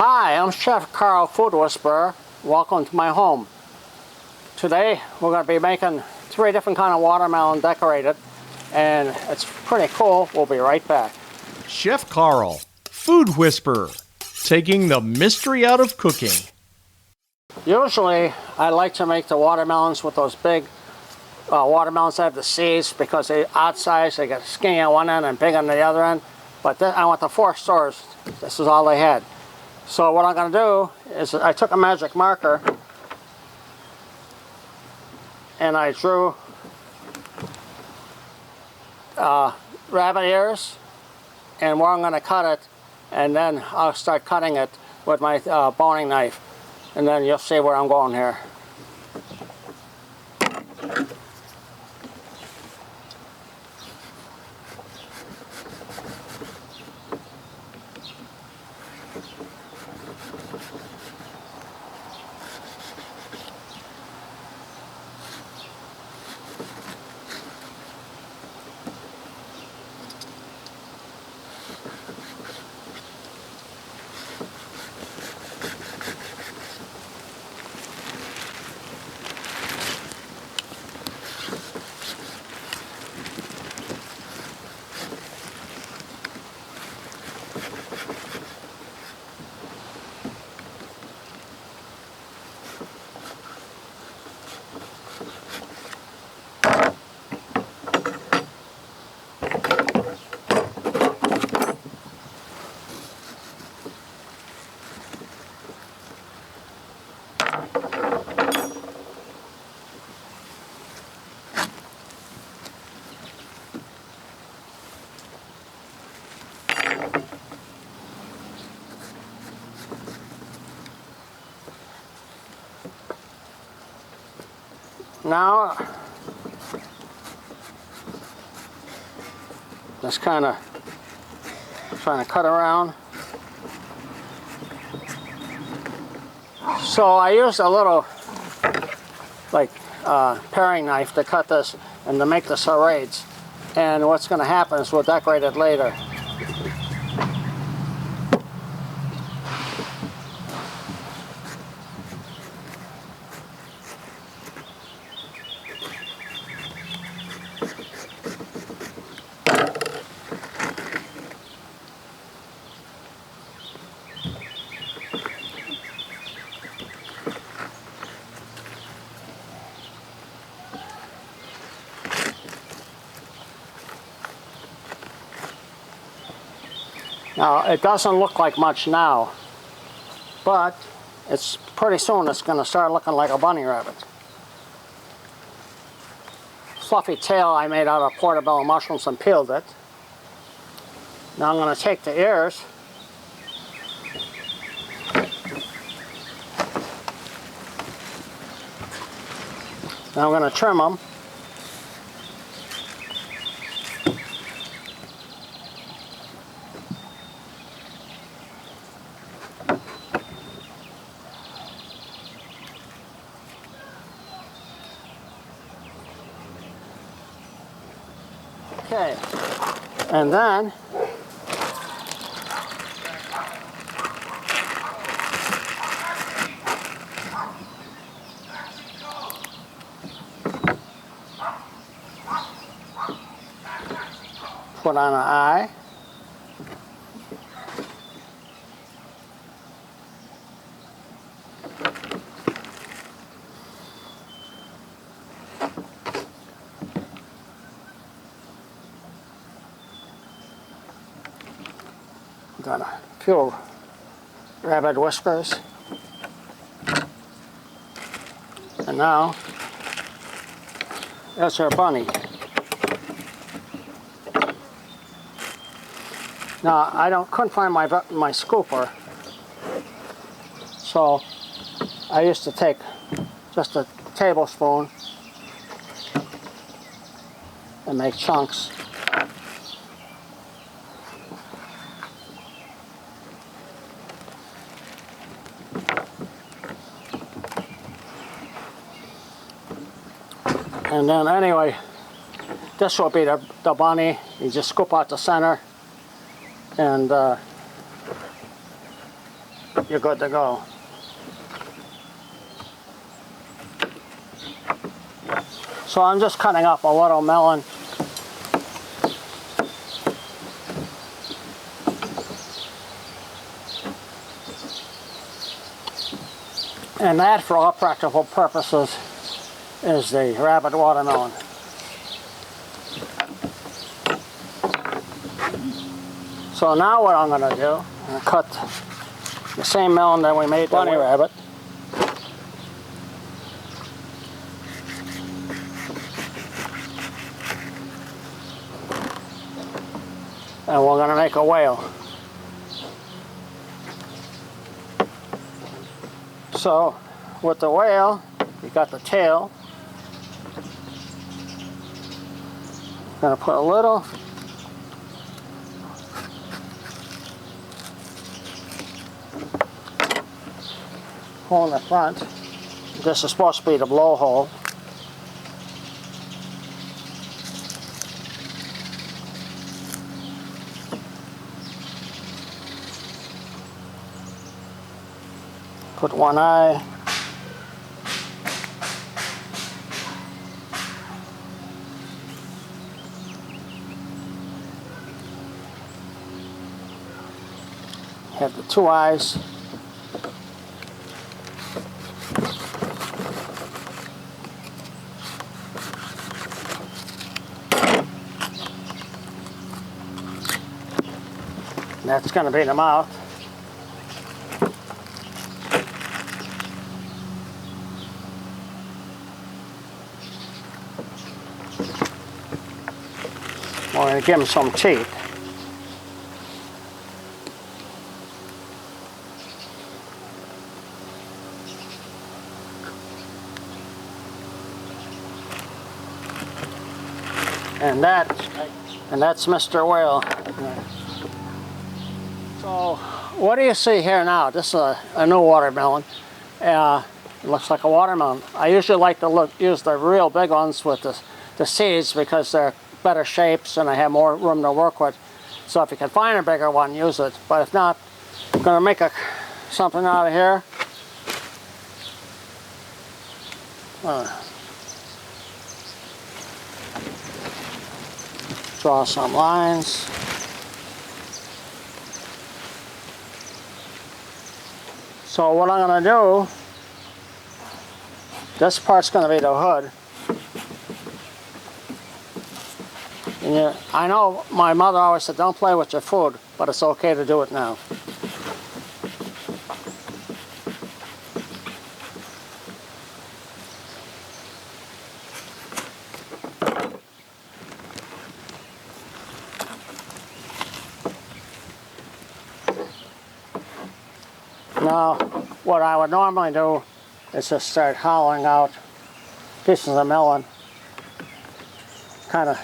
Hi, I'm Chef Carl, Food Whisperer. Welcome to my home. Today we're going to be making 3 different kind of watermelon decorated, and it's pretty cool. We'll be right back. Chef Carl, Food Whisperer, taking the mystery out of cooking. Usually I like to make the watermelons with those big watermelons that have the seeds, because they're odd size. They get skinny on one end and big on the other end. But I went to 4 stores. This is all they had. So what I'm going to do is I took a magic marker and I drew rabbit ears and where I'm going to cut it, and then I'll start cutting it with my boning knife, and then you'll see where I'm going here. Now, just kind of trying to cut around. So I used a little, like, paring knife to cut this and to make the serrades. And what's going to happen is we'll decorate it later. Now, it doesn't look like much now, but it's pretty soon it's going to start looking like a bunny rabbit. Fluffy tail I made out of portobello mushrooms and peeled it. Now I'm going to take the ears now I'm going to trim them. Okay, and then put on an eye. Got a few rabbit whiskers. And now, that's our bunny. Now, I couldn't find my scooper, so I used to take just a tablespoon and make chunks. And then anyway, this will be the bunny. You just scoop out the center and you're good to go. So I'm just cutting up a little melon. And that, for all practical purposes, is the rabbit watermelon. So now what I'm going to do, I'm going to cut the same melon that we made bunny rabbit. And we're going to make a whale. So with the whale, you got the tail. I'm going to put a little hole in the front. This is supposed to be the blowhole. Put one eye. Have the two eyes. That's going to be the mouth. We're going to give him some teeth. And that's Mr. Whale. So what do you see here now? This is a new watermelon. It looks like a watermelon. I usually like to use the real big ones with the seeds because they're better shapes and I have more room to work with. So if you can find a bigger one, use it. But if not, I'm going to make something out of here. Draw some lines. So what I'm going to do, this part's going to be the hood. And I know my mother always said don't play with your food, but it's okay to do it now. Now, what I would normally do is just start hollowing out pieces of melon, kind of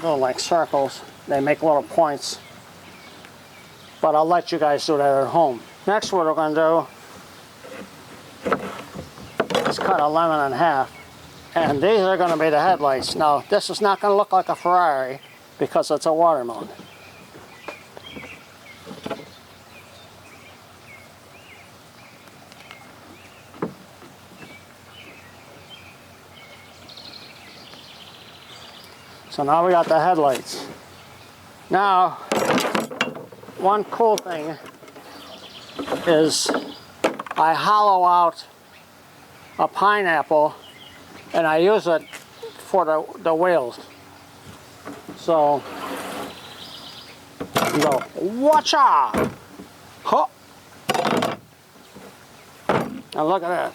go like circles. They make little points, but I'll let you guys do that at home. Next, what we're going to do is cut a lemon in half, and these are going to be the headlights. Now, this is not going to look like a Ferrari because it's a watermelon. So now we got the headlights. Now, one cool thing is I hollow out a pineapple and I use it for the wheels. So, you go, watcha! Huh! Now look at that.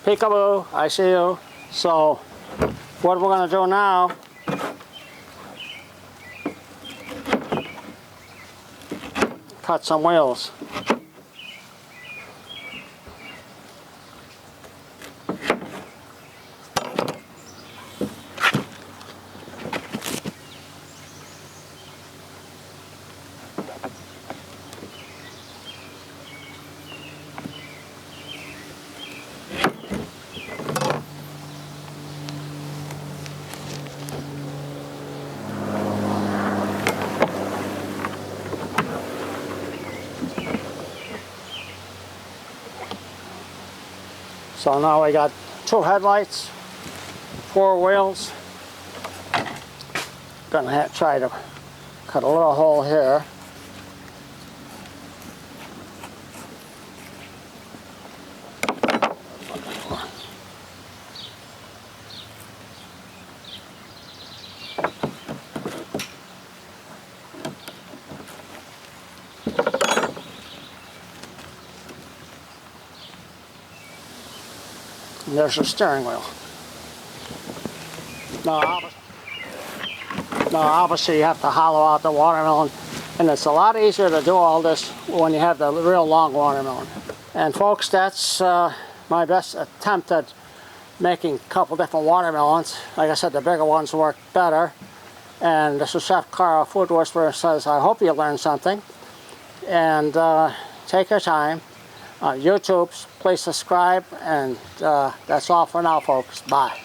Peekaboo, I see you. So what we're going to do now, cut some wheels. So now we got 2 headlights, 4 wheels. Gonna try to cut a little hole here. And there's the steering wheel. Now obviously you have to hollow out the watermelon, and it's a lot easier to do all this when you have the real long watermelon. And folks, that's my best attempt at making a couple different watermelons. Like I said, the bigger ones work better. And this is Chef Carl, Food Whisperer, says, I hope you learned something. And take your time. YouTube, please subscribe, and that's all for now, folks. Bye.